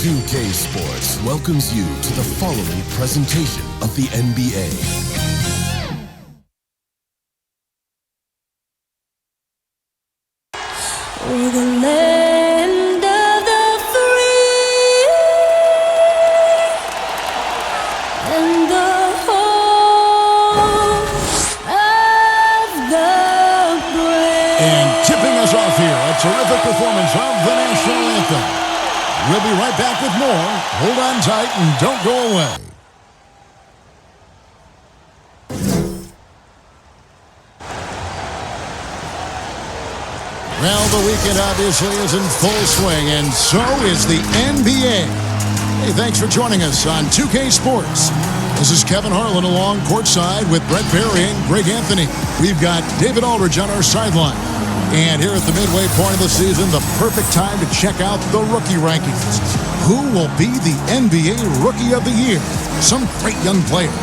2K Sports welcomes you to the following presentation of the NBA. We're the land of the free and the home of the brave. And tipping us off here, a terrific performance of the national anthem. We'll be right back with more. Hold on tight and don't go away. Well, the weekend obviously is in full swing, and so is the NBA. Hey, thanks for joining us on 2K Sports. This is Kevin Harlan along courtside with Brett Barry and Greg Anthony. We've got David Aldridge on our sideline. And here at the midway point of the season, the perfect time to check out the rookie rankings. Who will be the NBA Rookie of the Year? Some great young players.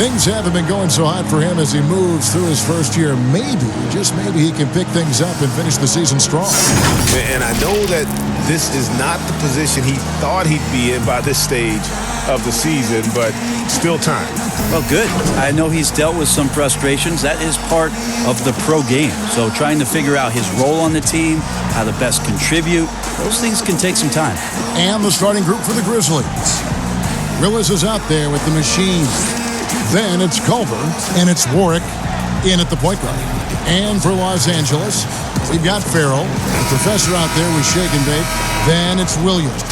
Things haven't been going so hot for him as he moves through his first year. Maybe, just maybe, he can pick things up and finish the season strong. And I know that this is not the position he thought he'd be in by this stage of the season, but still time. Well, good. I know he's dealt with some frustrations. That is part of the pro game. So trying to figure out his role on the team, how to best contribute, those things can take some time. And the starting group for the Grizzlies. Willis is out there with the machine. Then it's Culver, and it's Warwick in at the point guard. And for Los Angeles, we've got Farrell, the professor out there with Shake and Bake. Then it's Williams.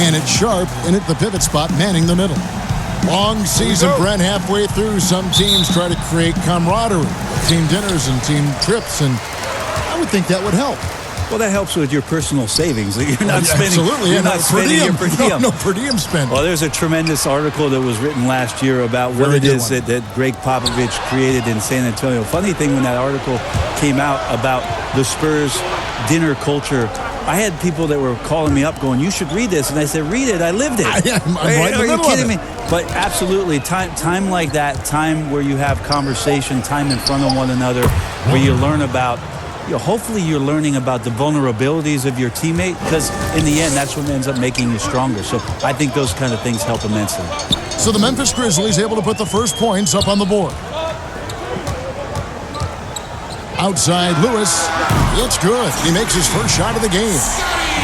And it's Sharp in at the pivot spot, manning the middle. Long season, Brent, halfway through. Some teams try to create camaraderie, team dinners and team trips, and I would think that would help. Well, that helps with your personal savings. You're not spending. Absolutely, you're not spending your per diem. No per diem spend. Well, there's a tremendous article that was written last year about what it is that Greg Popovich created in San Antonio. Funny thing, when that article came out about the Spurs dinner culture, I had people that were calling me up going, "You should read this," and I said, "Read it. I lived it." I'm right in the middle of it. Are you kidding me? But absolutely, time like that, time where you have conversation, time in front of one another, where you learn about. Hopefully you're learning about the vulnerabilities of your teammate, because in the end, that's what ends up making you stronger. So I think those kind of things help immensely. So the Memphis Grizzlies able to put the first points up on the board. Outside Lewis, it's good. He makes his first shot of the game.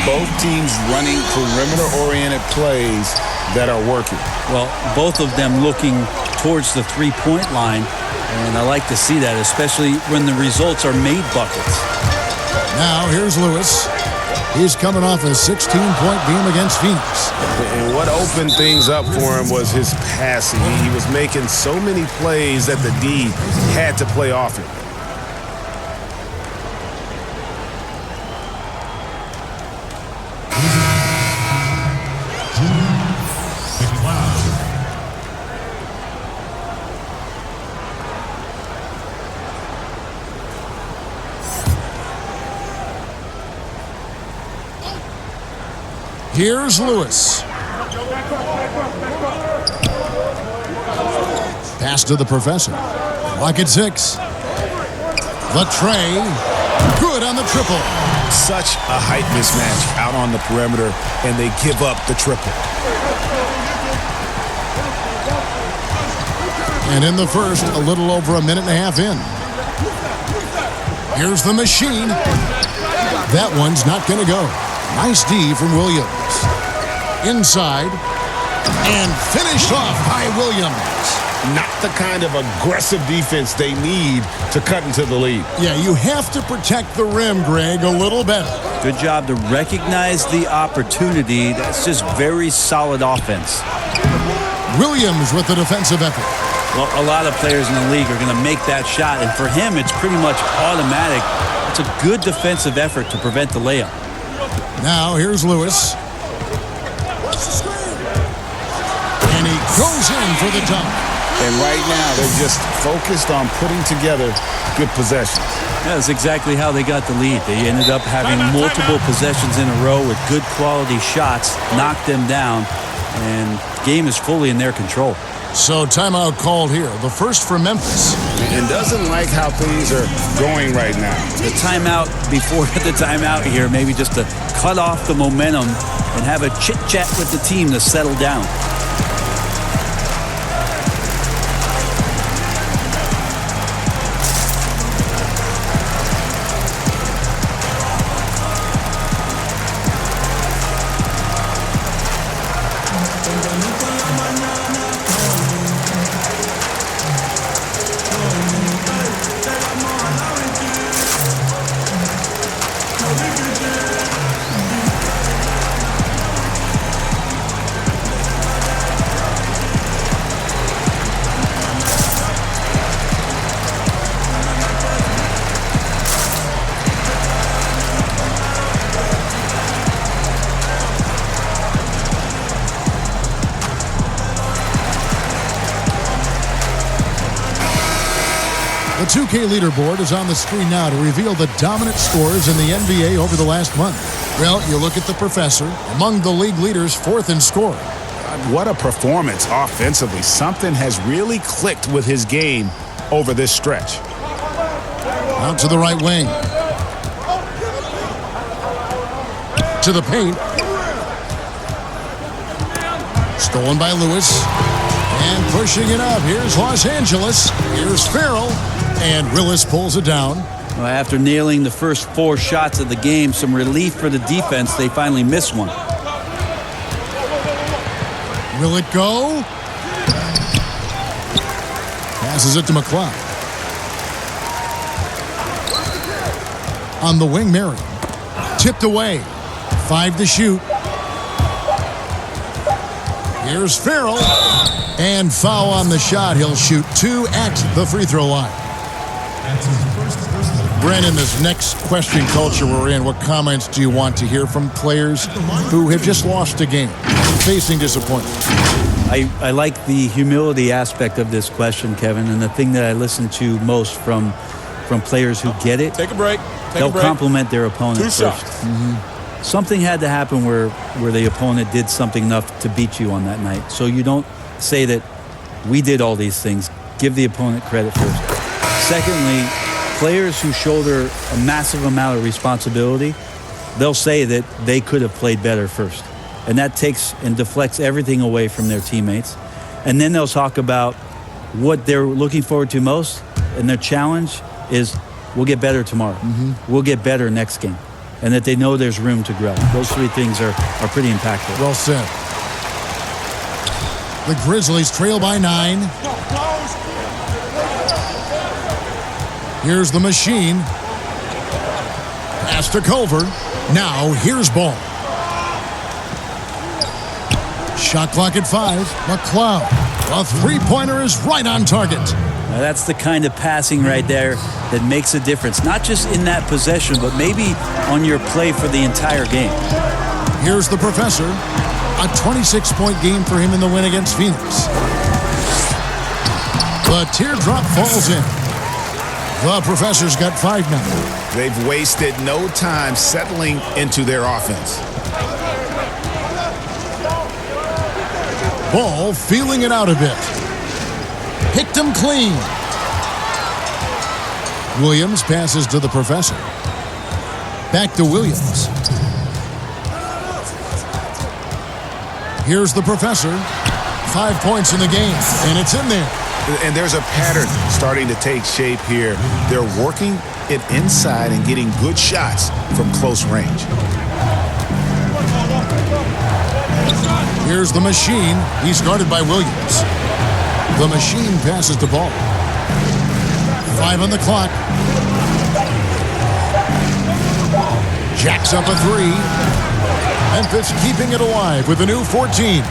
Both teams running perimeter-oriented plays that are working. Well, both of them looking towards the three-point line. And I like to see that, especially when the results are made buckets. Now, here's Lewis. He's coming off a 16-point game against Phoenix. And what opened things up for him was his passing. He was making so many plays that the D had to play off him. Here's Lewis. Pass to the professor. Clock at 6. The tray. Good on the triple. Such a height mismatch out on the perimeter, and they give up the triple. And in the first, a little over a minute and a half in. Here's the machine. That one's not going to go. Nice D from Williams. Inside. And finished off by Williams. Not the kind of aggressive defense they need to cut into the lead. Yeah, you have to protect the rim, Greg, a little better. Good job to recognize the opportunity. That's just very solid offense. Williams with the defensive effort. Well, a lot of players in the league are going to make that shot, and for him, it's pretty much automatic. It's a good defensive effort to prevent the layup. Now, here's Lewis. And he goes in for the dunk. And right now, they're just focused on putting together good possessions. That's exactly how they got the lead. They ended up having multiple possessions in a row with good quality shots, knocked them down, and the game is fully in their control. So timeout called here. The first for Memphis. And doesn't like how things are going right now. The timeout before the timeout here, maybe just to cut off the momentum and have a chit-chat with the team to settle down. The 2K leaderboard is on the screen now to reveal the dominant scores in the NBA over the last month. Well, you look at the professor, among the league leaders, fourth in scoring. What a performance offensively. Something has really clicked with his game over this stretch. Out to the right wing. To the paint. Stolen by Lewis. And pushing it up. Here's Los Angeles. Here's Farrell. And Willis pulls it down. Well, after nailing the first 4 shots of the game, some relief for the defense. They finally missed one. Will it go? Passes it to McLeod. On the wing, Marion. Tipped away. 5 to shoot. Here's Farrell. And foul on the shot. He'll shoot 2 at the free throw line. Brandon, this next question culture we're in, what comments do you want to hear from players who have just lost a game, facing disappointment? I like the humility aspect of this question, Kevin, and the thing that I listen to most from players who get it. Take a break. They'll compliment their opponent 2 first. shots. Something had to happen where the opponent did something enough to beat you on that night. So you don't say that we did all these things. Give the opponent credit first. Secondly, players who shoulder a massive amount of responsibility, they'll say that they could have played better first. And that takes and deflects everything away from their teammates. And then they'll talk about what they're looking forward to most, and their challenge is we'll get better tomorrow. We'll get better next game. And that they know there's room to grow. Those 3 things are pretty impactful. Well said. The Grizzlies trail by 9. Here's the machine. Pass to Culver. Now here's ball. Shot clock at 5. McLeod. A 3-pointer is right on target. Now that's the kind of passing right there that makes a difference. Not just in that possession, but maybe on your play for the entire game. Here's the professor. A 26-point game for him in the win against Phoenix. The teardrop falls in. The professor's got 5 now. They've wasted no time settling into their offense. Ball feeling it out a bit. Picked him clean. Williams passes to the professor. Back to Williams. Here's the professor. 5 points in the game, and it's in there. And there's a pattern starting to take shape here. They're working it inside and getting good shots from close range. Here's the machine. He's guarded by Williams. The machine passes the ball. 5 on the clock. Jacks up a 3. Memphis keeping it alive with a new 14.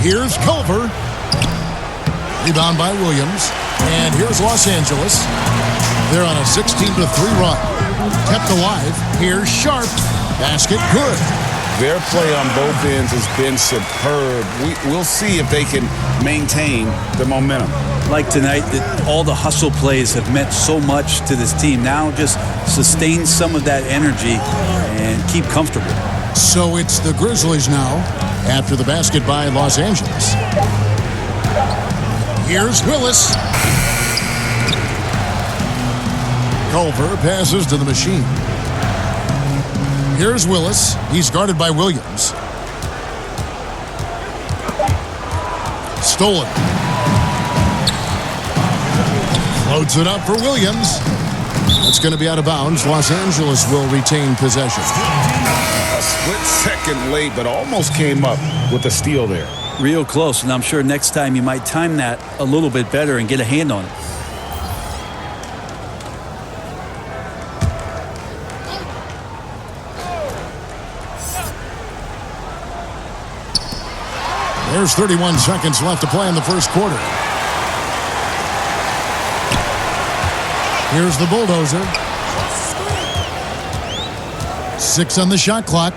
Here's Culver. Rebound by Williams. And here's Los Angeles. They're on a 16-3 run. Kept alive. Here's Sharp. Basket good. Their play on both ends has been superb. We'll see if they can maintain the momentum. Like tonight, that all the hustle plays have meant so much to this team. Now just sustain some of that energy and keep comfortable. So it's the Grizzlies now after the basket by Los Angeles. Here's Willis. Culver passes to the machine. Here's Willis. He's guarded by Williams. Stolen. Floats it up for Williams. That's going to be out of bounds. Los Angeles will retain possession. A split second late, but almost came up with a steal there. Real close, and I'm sure next time you might time that a little bit better and get a hand on it. There's 31 seconds left to play in the first quarter. Here's the bulldozer. 6 on the shot clock.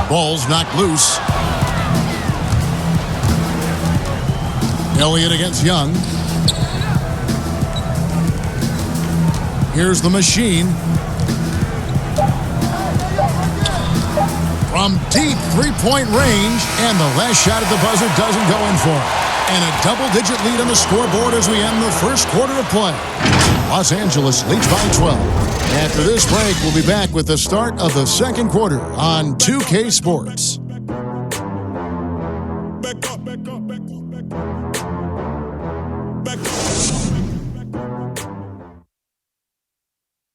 Ball's knocked loose. Elliott against Young. Here's the machine. From deep three-point range, and the last shot at the buzzer doesn't go in for it. And a double-digit lead on the scoreboard as we end the first quarter of play. Los Angeles leads by 12. After this break, we'll be back with the start of the second quarter on 2K Sports.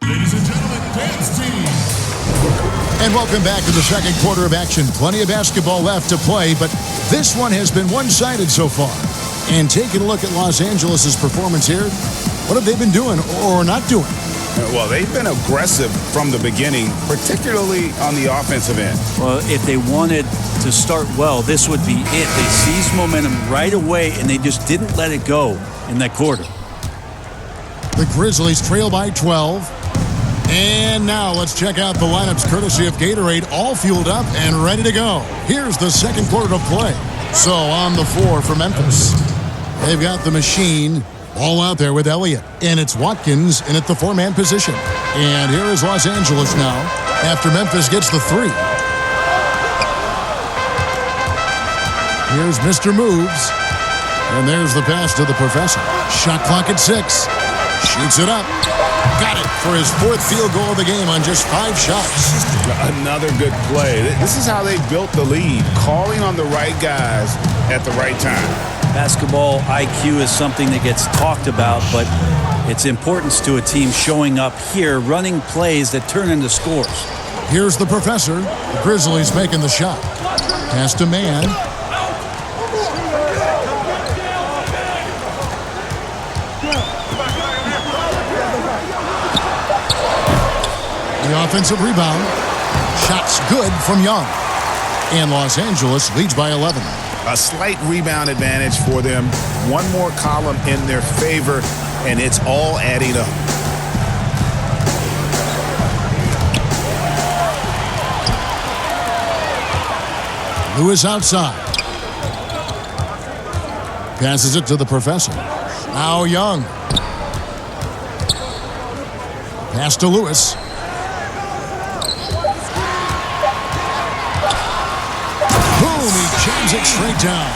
Ladies and gentlemen, dance team. And welcome back to the second quarter of action. Plenty of basketball left to play, but this one has been one-sided so far. And taking a look at Los Angeles' performance here, what have they been doing or not doing? Well, they've been aggressive from the beginning, particularly on the offensive end. Well, if they wanted to start well, this would be it. They seized momentum right away, and they just didn't let it go in that quarter. The Grizzlies trail by 12. And now let's check out the lineups courtesy of Gatorade, all fueled up and ready to go. Here's the second quarter of play. So on the floor for Memphis, they've got the machine. Ball out there with Elliott, and it's Watkins in at the four-man position. And here is Los Angeles now after Memphis gets the three. Here's Mr. Moves, and there's the pass to the professor. Shot clock at 6. Shoots it up. Got it for his fourth field goal of the game on just 5 shots. Another good play. This is how they built the lead, calling on the right guys at the right time. Basketball IQ is something that gets talked about, but its importance to a team showing up here, running plays that turn into scores. Here's the professor. The Grizzlies making the shot. Pass to man. The offensive rebound. Shot's good from Young. And Los Angeles leads by 11. A slight rebound advantage for them. One more column in their favor, and it's all adding up. Lewis outside. Passes it to the professor. Now Young. Pass to Lewis. Jams it straight down.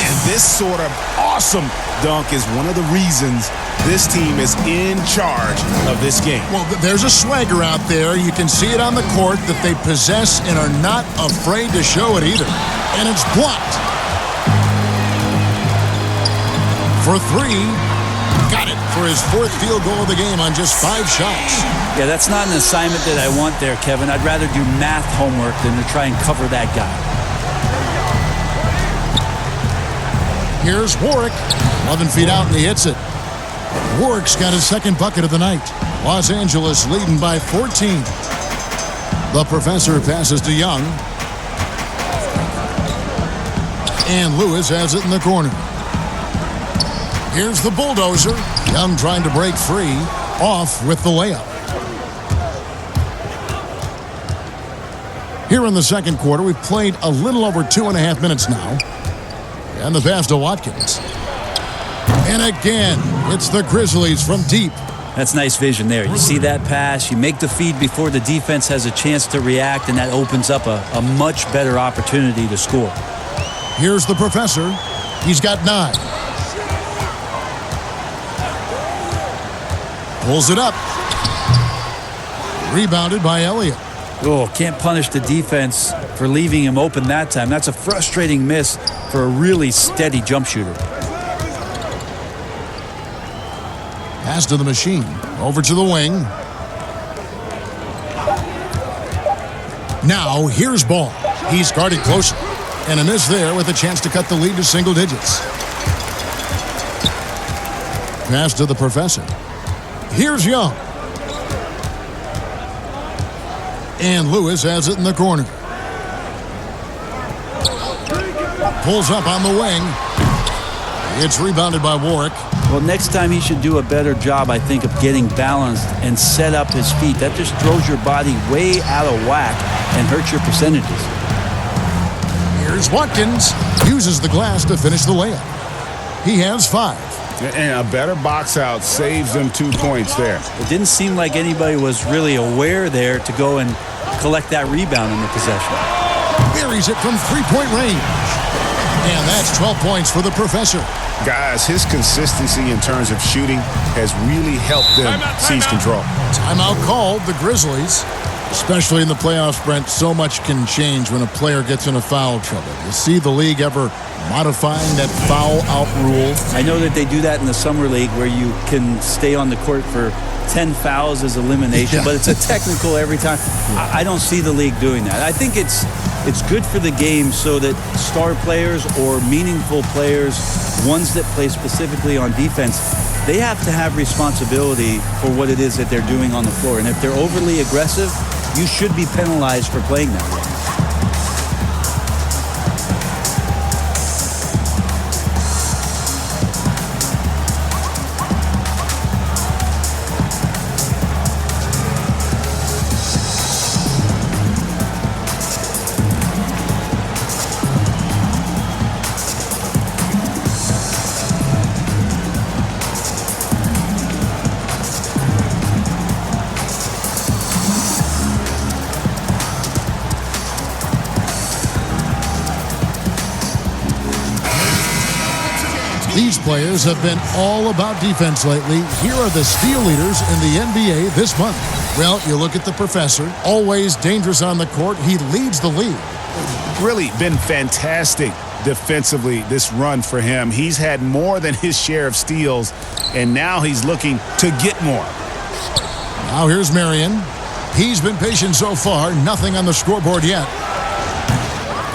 And this sort of awesome dunk is one of the reasons this team is in charge of this game. Well, there's a swagger out there. You can see it on the court that they possess and are not afraid to show it either. And it's blocked. For 3. Got it for his fourth field goal of the game on just 5 shots. Yeah, that's not an assignment that I want there, Kevin. I'd rather do math homework than to try and cover that guy. Here's Warwick. 11 feet out, and he hits it. Warwick's got his second bucket of the night. Los Angeles leading by 14. The professor passes to Young. And Lewis has it in the corner. Here's the bulldozer. Young trying to break free. Off with the layup. Here in the second quarter, we've played a little over 2.5 minutes now. And the pass to Watkins. And again, it's the Grizzlies from deep. That's nice vision there. You see that pass, you make the feed before the defense has a chance to react, and that opens up a much better opportunity to score. Here's the professor. He's got 9. Pulls it up. Rebounded by Elliott. Oh, can't punish the defense for leaving him open that time. That's a frustrating miss for a really steady jump shooter. Pass to the machine. Over to the wing. Now, here's Ball. He's guarded closely. And a miss there with a chance to cut the lead to single digits. Pass to the professor. Here's Young. And Lewis has it in the corner. Pulls up on the wing. It's rebounded by Warwick. Well, next time he should do a better job, I think, of getting balanced and set up his feet. That just throws your body way out of whack and hurts your percentages. Here's Watkins. Uses the glass to finish the layup. He has 5. And a better box out saves them 2 points there. It didn't seem like anybody was really aware there to go and collect that rebound in the possession. Buries it from 3-point range. And that's 12 points for the professor. Guys, his consistency in terms of shooting has really helped them seize control. Timeout called. The Grizzlies, especially in the playoffs, Brent, so much can change when a player gets in a foul trouble. You see the league ever modifying that foul out rule? I know that they do that in the summer league where you can stay on the court for 10 fouls as elimination, but it's a technical every time. I don't see the league doing that. I think it's good for the game so that star players or meaningful players, ones that play specifically on defense, they have to have responsibility for what it is that they're doing on the floor. And if they're overly aggressive, you should be penalized for playing that way. These players have been all about defense lately. Here are the steal leaders in the NBA this month. Well, you look at the professor, always dangerous on the court. He leads the league. Really been fantastic defensively this run for him. He's had more than his share of steals, and now he's looking to get more. Now here's Marion. He's been patient so far. Nothing on the scoreboard yet.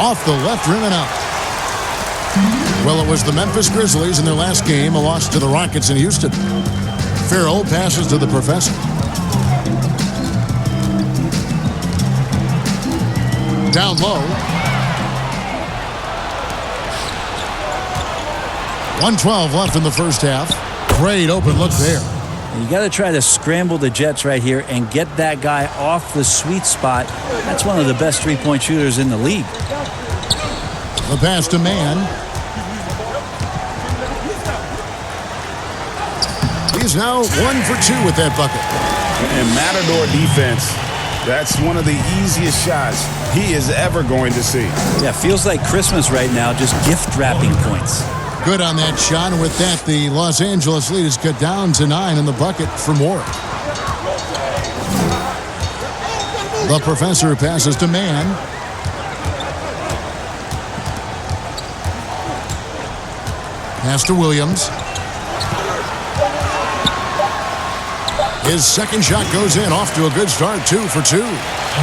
Off the left rim and out. Well, it was the Memphis Grizzlies in their last game, a loss to the Rockets in Houston. Farrell passes to the professor. Down low. 1:12 left in the first half. Great open look there. You got to try to scramble the Jets right here and get that guy off the sweet spot. That's one of the best three-point shooters in the league. The pass to Mann. He's now 1 for 2 with that bucket. And Matador defense, that's one of the easiest shots he is ever going to see. Yeah, feels like Christmas right now, just gift wrapping points. Good on that shot, and with that, the Los Angeles lead is cut down to 9 in the bucket for Moore. The professor passes to Mann. Pass to Williams. His second shot goes in, off to a good start, 2 for 2.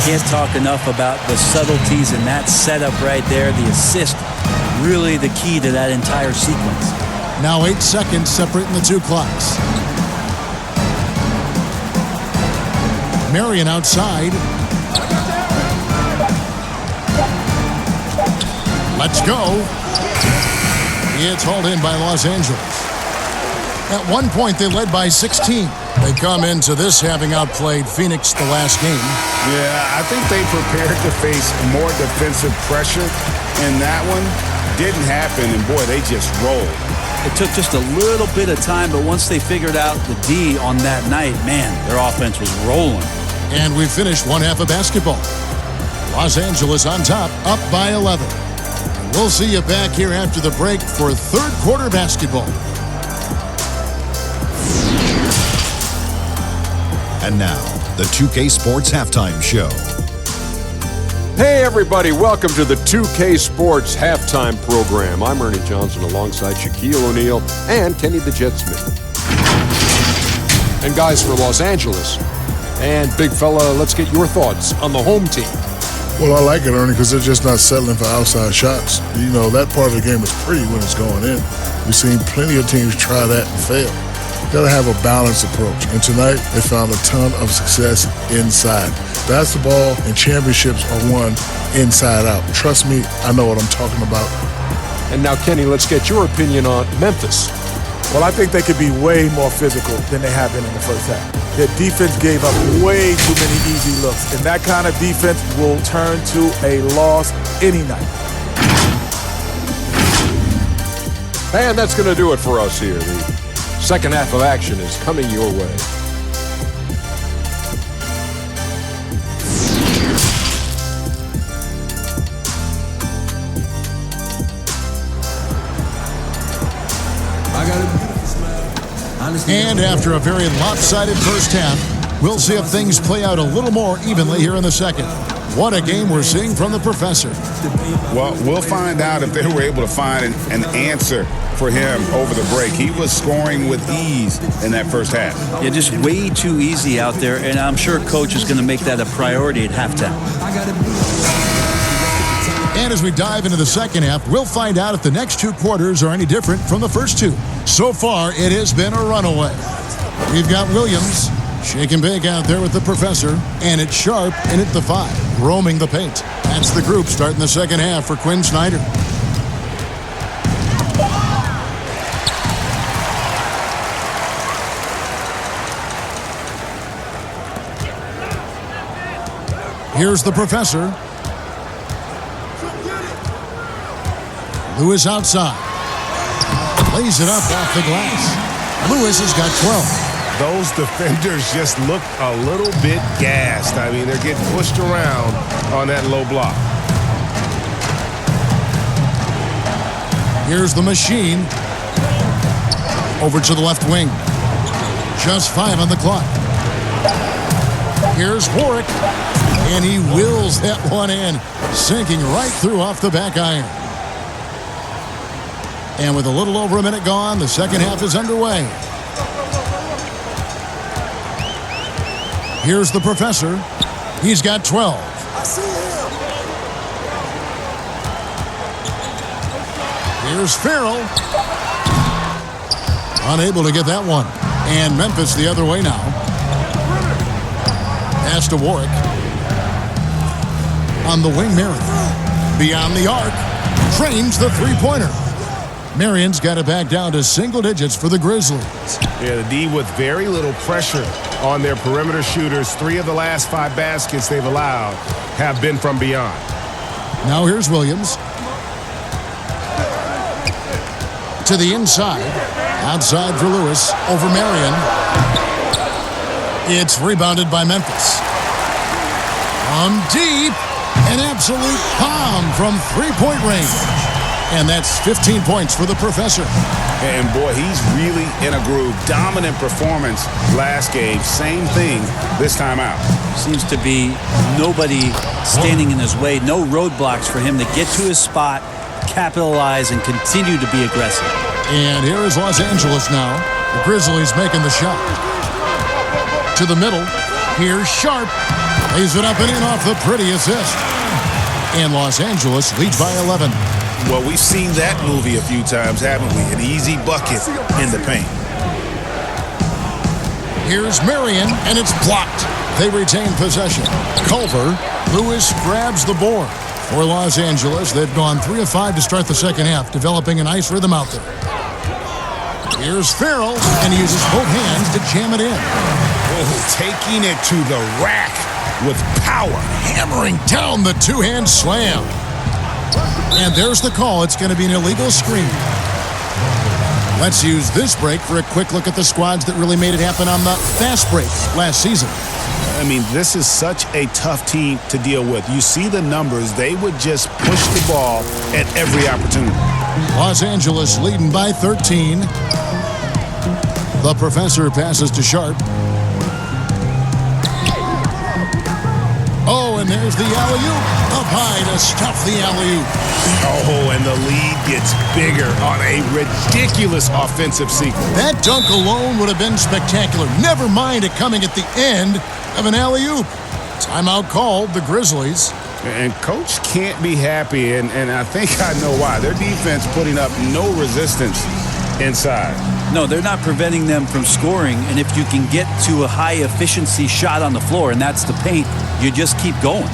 Can't talk enough about the subtleties in that setup right there. The assist, really the key to that entire sequence. Now 8 seconds separating the two clocks. Marion outside. Let's go. It's hauled in by Los Angeles. At one point, they led by 16. They come into this having outplayed Phoenix the last game. Yeah, I think they prepared to face more defensive pressure, and that one didn't happen, and boy, they just rolled. It took just a little bit of time, but once they figured out the D on that night, man, their offense was rolling. And we finished one half of basketball. Los Angeles on top, up by 11. We'll see you back here after the break for third quarter basketball. And now, the 2K Sports Halftime Show. Hey everybody, welcome to the 2K Sports Halftime Program. I'm Ernie Johnson alongside Shaquille O'Neal and Kenny the Jet Smith. And guys, for Los Angeles, and big fella, let's get your thoughts on the home team. Well, I like it, Ernie, because they're just not settling for outside shots. You know, that part of the game is pretty when it's going in. We've seen plenty of teams try that and fail. Got to have a balanced approach. And tonight, they found a ton of success inside. Basketball and championships are won inside out. Trust me, I know what I'm talking about. And now, Kenny, let's get your opinion on Memphis. Well, I think they could be way more physical than they have been in the first half. Their defense gave up way too many easy looks, and that kind of defense will turn to a loss any night. And that's going to do it for us here. The second half of action is coming your way. And after a very lopsided first half, we'll see if things play out a little more evenly here in the second. What a game we're seeing from the professor. Well, we'll find out if they were able to find an answer for him over the break. He was scoring with ease in that first half. Yeah, just way too easy out there, and I'm sure Coach is going to make that a priority at halftime. And as we dive into the second half, we'll find out if the next two quarters are any different from the first two. So far, it has been a runaway. We've got Williams, shake and bake out there with the professor, and it's Sharp in at the 5, roaming the paint. That's the group starting the second half for Quinn Snyder. Here's the professor. Lewis outside. Lays it up off the glass. Lewis has got 12. Those defenders just look a little bit gassed. I mean, they're getting pushed around on that low block. Here's the machine. Over to the left wing. Just 5 on the clock. Here's Warwick. And he wills that one in, sinking right through off the back iron. And with a little over a minute gone, the second half is underway. Here's the professor. He's got 12. I see him. Here's Farrell. Unable to get that one. And Memphis the other way now. Pass to Warwick. On the wing, Marion. Beyond the arc. Trains the three-pointer. Marion's got it back down to single digits for the Grizzlies. Yeah, the D with very little pressure on their perimeter shooters. 3 of the last 5 baskets they've allowed have been from beyond. Now here's Williams. To the inside. Outside for Lewis. Over Marion. It's rebounded by Memphis. From deep. An absolute bomb from three-point range. And that's 15 points for the professor. And boy, he's really in a groove. Dominant performance last game. Same thing this time out. Seems to be nobody standing in his way. No roadblocks for him to get to his spot, capitalize, and continue to be aggressive. And here is Los Angeles now. The Grizzlies making the shot. To the middle. Here's Sharp. Lays it up and in off the pretty assist. And Los Angeles leads by 11. Well, we've seen that movie a few times, haven't we? An easy bucket in the paint. Here's Marion, and it's blocked. They retain possession. Culver. Lewis grabs the board. For Los Angeles, they've gone 3 of 5 to start the second half, developing a nice rhythm out there. Here's Farrell, and he uses both hands to jam it in. Oh, taking it to the rack with power. Hammering down the two-hand slam. And there's the call. It's going to be an illegal screen. Let's use this break for a quick look at the squads that really made it happen on the fast break last season. I mean, this is such a tough team to deal with. You see the numbers. They would just push the ball at every opportunity. Los Angeles leading by 13. The professor passes to Sharp. Oh, and there's the alley-oop. Up high to stuff the alley-oop. Oh, and the lead gets bigger on a ridiculous offensive sequence. That dunk alone would have been spectacular. Never mind it coming at the end of an alley-oop. Timeout called, the Grizzlies. And Coach can't be happy, and I think I know why. Their defense putting up no resistance inside. No, they're not preventing them from scoring, and if you can get to a high-efficiency shot on the floor, and that's the paint, you just keep going.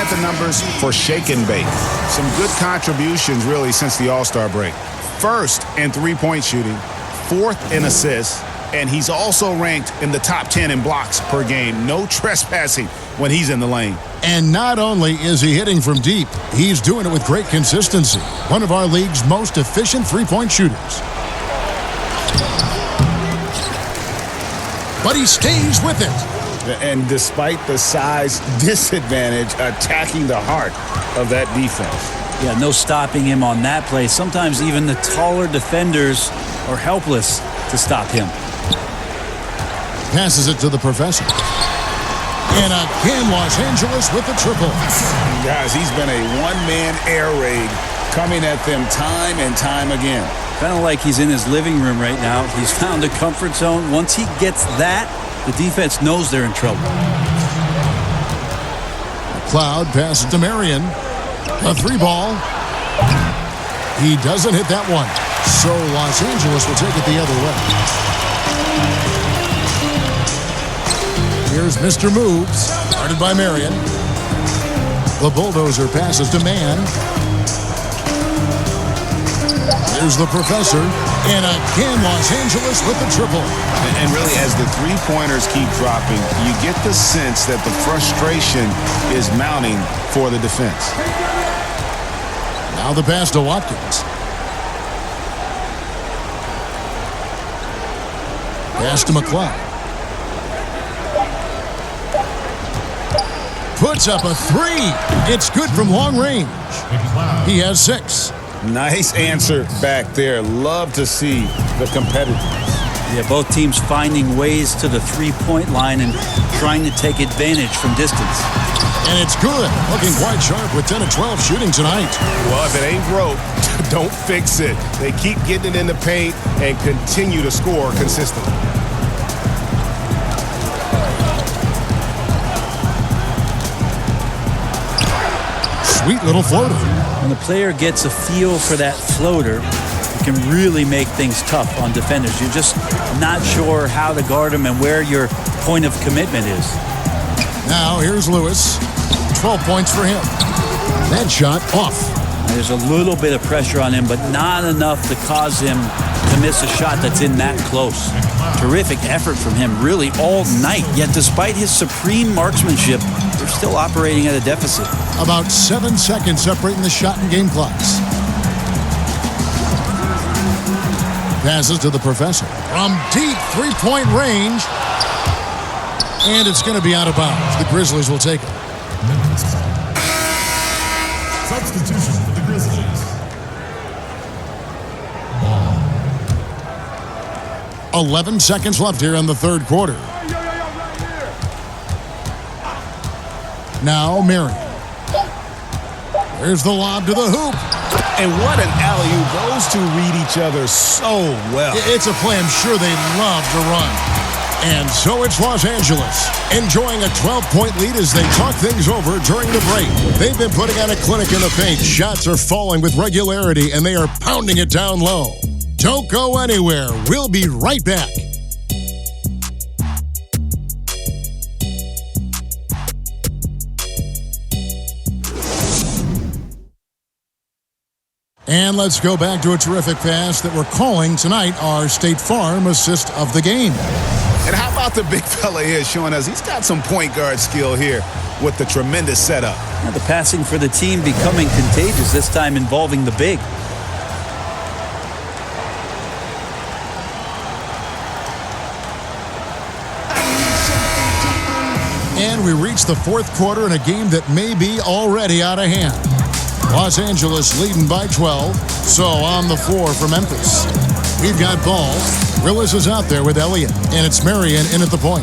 The numbers for shake and bake. Some good contributions really since the All-Star break. First in three-point shooting, fourth in assists, and he's also ranked in the top 10 in blocks per game. No trespassing when he's in the lane. And not only is he hitting from deep, he's doing it with great consistency. One of our league's most efficient three-point shooters. But he stays with it. And despite the size disadvantage, attacking the heart of that defense. Yeah, no stopping him on that play. Sometimes even the taller defenders are helpless to stop him. Passes it to the professor. And again, Los Angeles with the triple. Guys, he's been a one-man air raid coming at them time and time again. Kind of like he's in his living room right now. He's found a comfort zone. Once he gets that, the defense knows they're in trouble. Cloud passes to Marion. A three ball. He doesn't hit that one. So Los Angeles will take it the other way. Here's Mr. Moves. Started by Marion. The bulldozer passes to Mann. Here's the professor. And again, Los Angeles with the triple. And really, as the three-pointers keep dropping, you get the sense that the frustration is mounting for the defense. Now the pass to Watkins. Pass to McLeod. Puts up a three. It's good from long range. He has 6. Nice answer back there. Love to see the competitiveness. Yeah, both teams finding ways to the three-point line and trying to take advantage from distance. And it's good. Looking quite sharp with 10 of 12 shooting tonight. Well, if it ain't broke, don't fix it. They keep getting it in the paint and continue to score consistently. Sweet little floater. When the player gets a feel for that floater, it can really make things tough on defenders. You're just not sure how to guard them and where your point of commitment is. Now here's Lewis. 12 points for him. That shot off. There's a little bit of pressure on him, but not enough to cause him to miss a shot that's in that close. Terrific effort from him really all night. Yet despite his supreme marksmanship, they're still operating at a deficit. About 7 seconds separating the shot and game clocks. Passes to the professor. From deep three-point range. And it's going to be out of bounds. The Grizzlies will take it. Substitution for the Grizzlies. 11 seconds left here in the third quarter. Now Marion. There's the lob to the hoop. And what an alley-oop. Those two read each other so well. It's a play I'm sure they love to run. And so it's Los Angeles, enjoying a 12-point lead as they talk things over during the break. They've been putting on a clinic in the paint. Shots are falling with regularity, and they are pounding it down low. Don't go anywhere. We'll be right back. And let's go back to a terrific pass that we're calling tonight our State Farm assist of the game. And how about the big fella here showing us he's got some point guard skill here with the tremendous setup. Now the passing for the team becoming contagious, this time involving the big. And we reach the fourth quarter in a game that may be already out of hand. Los Angeles leading by 12, so on the floor for Memphis. We've got ball. Willis is out there with Elliott, and it's Marion in at the point.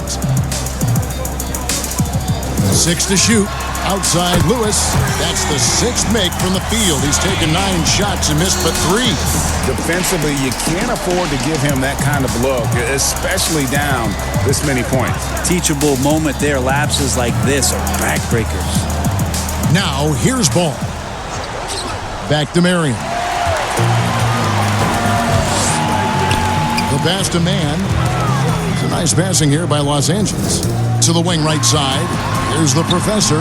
6 to shoot. Outside Lewis. That's the 6th make from the field. He's taken 9 shots and missed but 3. Defensively, you can't afford to give him that kind of look, especially down this many points. Teachable moment there. Lapses like this are backbreakers. Now, here's ball. Back to Marion. The pass to man. It's a nice passing here by Los Angeles. To the wing right side. Here's the professor.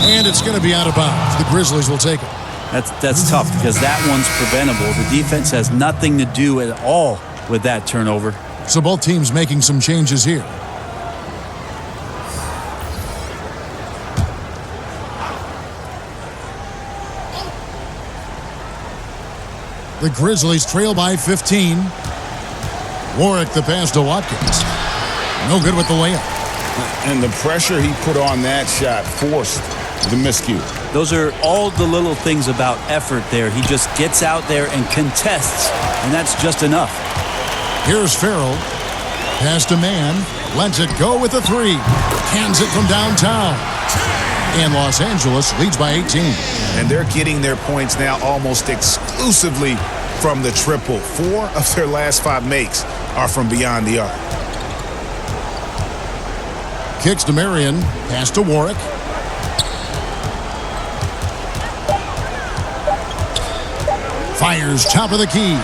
And it's going to be out of bounds. The Grizzlies will take it. That's tough because that one's preventable. The defense has nothing to do at all with that turnover. So both teams making some changes here. The Grizzlies trail by 15. Warwick the pass to Watkins. No good with the layup. And the pressure he put on that shot forced the miscue. Those are all the little things about effort there. He just gets out there and contests, and that's just enough. Here's Farrell. Pass to man. Lets it go with a 3. Cans it from downtown. And Los Angeles leads by 18. And they're getting their points now almost exclusively from the triple. 4 of their last 5 makes are from beyond the arc. Kicks to Marion. Pass to Warwick. Fires top of the key.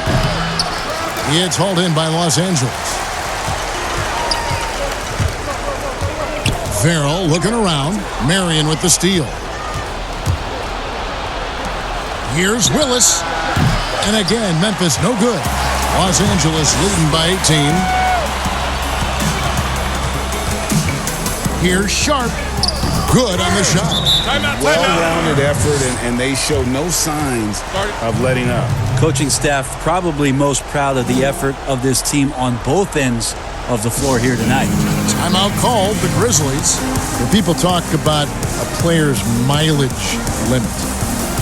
It's hauled in by Los Angeles. Farrell looking around. Marion with the steal. Here's Willis. And again, Memphis no good. Los Angeles leading by 18. Here's Sharp. Good on the shot. Well-rounded effort, and they show no signs of letting up. Coaching staff probably most proud of the effort of this team on both ends of the floor here tonight. Timeout called the Grizzlies. When people talk about a player's mileage limit,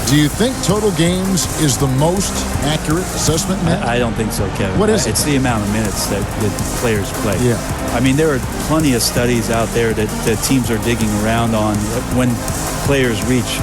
do you think total games is the most accurate assessment, Matt? I don't think so, Kevin. What is it? It's the amount of minutes that players play. Yeah. I mean, there are plenty of studies out there that teams are digging around on when players reach.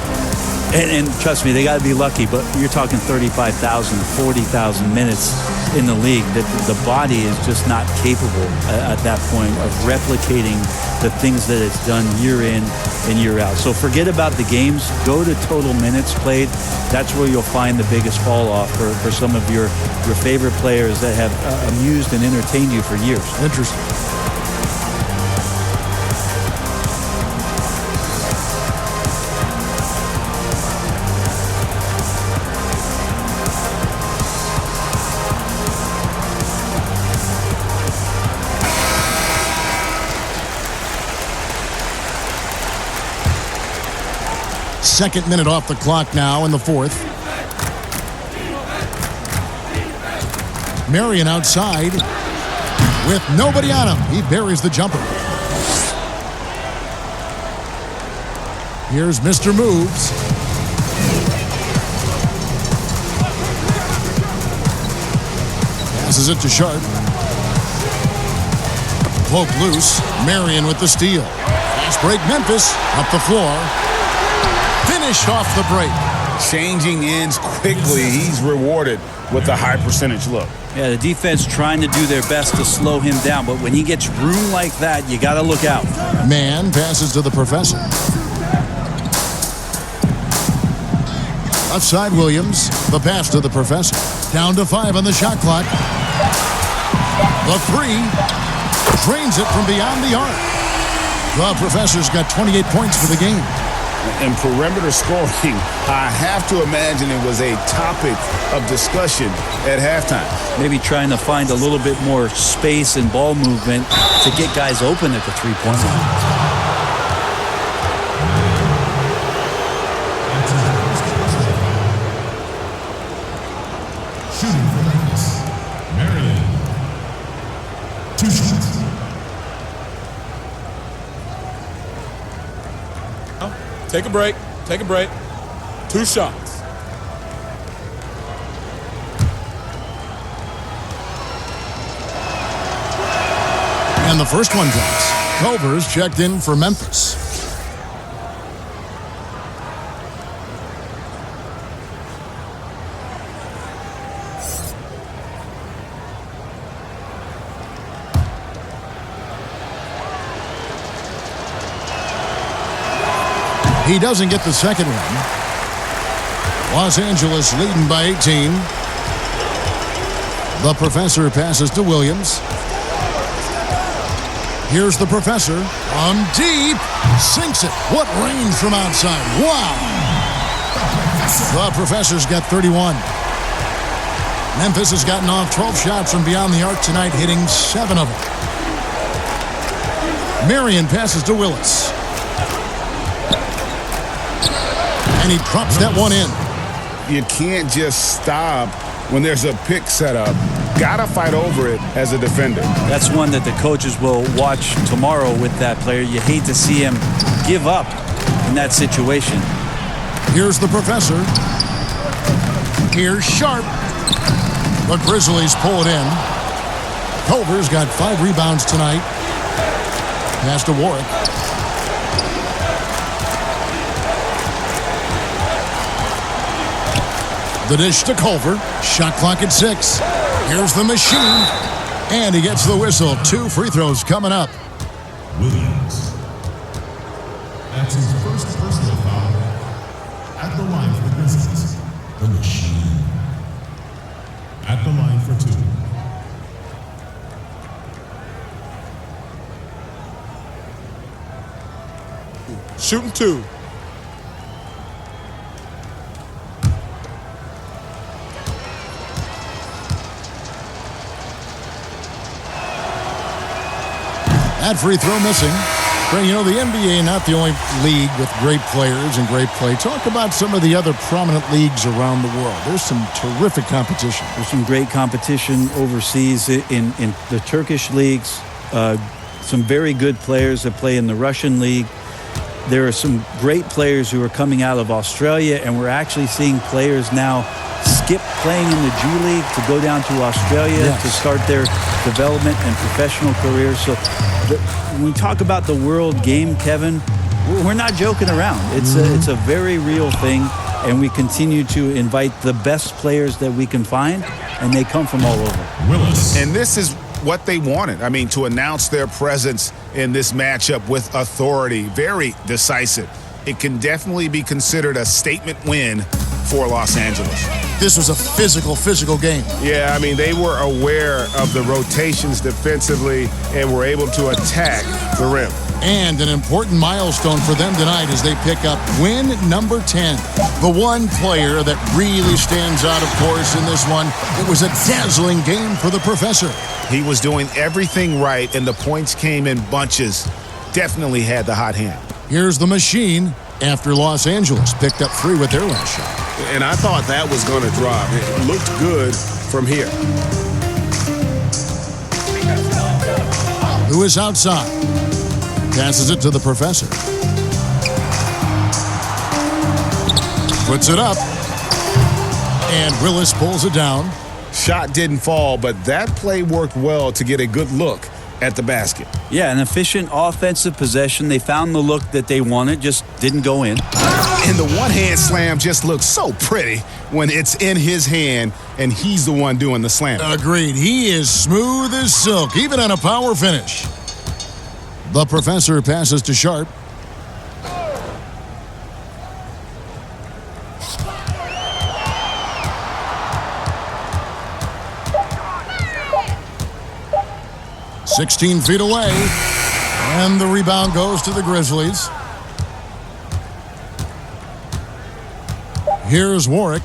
And trust me, they got to be lucky, but you're talking 35,000, 40,000 minutes in the league. The body is just not capable at that point of replicating the things that it's done year in and year out. So forget about the games. Go to total minutes played. That's where you'll find the biggest fall off for some of your favorite players that have amused and entertained you for years. Interesting. Second minute off the clock now in the fourth. Marion outside with nobody on him. He buries the jumper. Here's Mr. Moves. Passes it to Sharp. Poke loose. Marion with the steal. Fast break Memphis up the floor. finish off the break. Changing ends quickly. He's rewarded with a high percentage look. Yeah, the defense trying to do their best to slow him down, but when he gets room like that, you got to look out. Man passes to the professor. Left side, Williams. The pass to the professor. Down to 5 on the shot clock. The 3. Drains it from beyond the arc. The professor's got 28 points for the game. And perimeter scoring, I have to imagine it was a topic of discussion at halftime. Maybe trying to find a little bit more space and ball movement to get guys open at the three-point line. Shooting for Memphis, Marion. 2 shots. Take a break. Take a break. 2 shots. And the first one drops. Culver's checked in for Memphis. He doesn't get the second one. Los Angeles leading by 18. The professor passes to Williams. Here's the professor from deep. Sinks it. What range from outside. Wow. The professor's got 31. Memphis has gotten off 12 shots from beyond the arc tonight, hitting 7 of them. Marion passes to Willis. And he drops that one in. You can't just stop when there's a pick set up. Gotta fight over it as a defender. That's one that the coaches will watch tomorrow with that player. You hate to see him give up in that situation. Here's the professor. Here's Sharp. The Grizzlies pull it in. Culver's got 5 rebounds tonight. Pass to Warwick. The dish to Culver. Shot clock at 6. Here's the machine. And he gets the whistle. 2 free throws coming up. Williams. That's his first personal foul at the line for the Grizzlies. The machine. At the line for 2. Shooting 2. That free throw missing. But, you know, the NBA not the only league with great players and great play. Talk about some of the other prominent leagues around the world. There's some terrific competition. There's some great competition overseas in the Turkish leagues. Some very good players that play in the Russian league. There are some great players who are coming out of Australia, and we're actually seeing players now skip playing in the G League to go down to Australia to start their development and professional careers. So when we talk about the world game, Kevin, we're not joking around. It's a very real thing, and we continue to invite the best players that we can find, and they come from all over. Willis. And this is what they wanted. I mean, to announce their presence in this matchup with authority, very decisive. It can definitely be considered a statement win for Los Angeles. This was a physical game. Yeah, I mean, they were aware of the rotations defensively and were able to attack the rim. And an important milestone for them tonight as they pick up win number 10. The one player that really stands out, of course, in this one. It was a dazzling game for the professor. He was doing everything right, and the points came in bunches. Definitely had the hot hand. Here's the machine after Los Angeles picked up 3 with their last shot. And I thought that was going to drop. It looked good from here. Who is outside? Passes it to the professor. Puts it up. And Willis pulls it down. Shot didn't fall, but that play worked well to get a good look at the basket. Yeah, an efficient offensive possession. They found the look that they wanted, just didn't go in. And the one-hand slam just looks so pretty when it's in his hand and he's the one doing the slam. Agreed. He is smooth as silk, even on a power finish. The professor passes to Sharp. "16 feet away, and the rebound goes to the Grizzlies. Here's Warwick.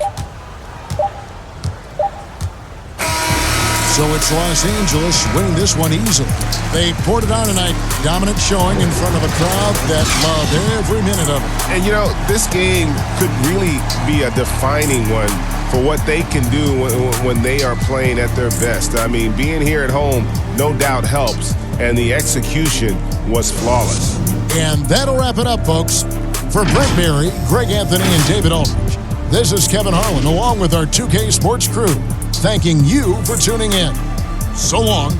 So it's Los Angeles winning this one easily. They poured it on tonight. Dominant showing in front of a crowd that loved every minute of it. And, you know, this game could really be a defining one for what they can do when they are playing at their best. I mean, being here at home no doubt helps, and the execution was flawless. And that'll wrap it up, folks. For Brent Berry, Greg Anthony, and David Aldridge, this is Kevin Harlan along with our 2K Sports crew, thanking you for tuning in. So long.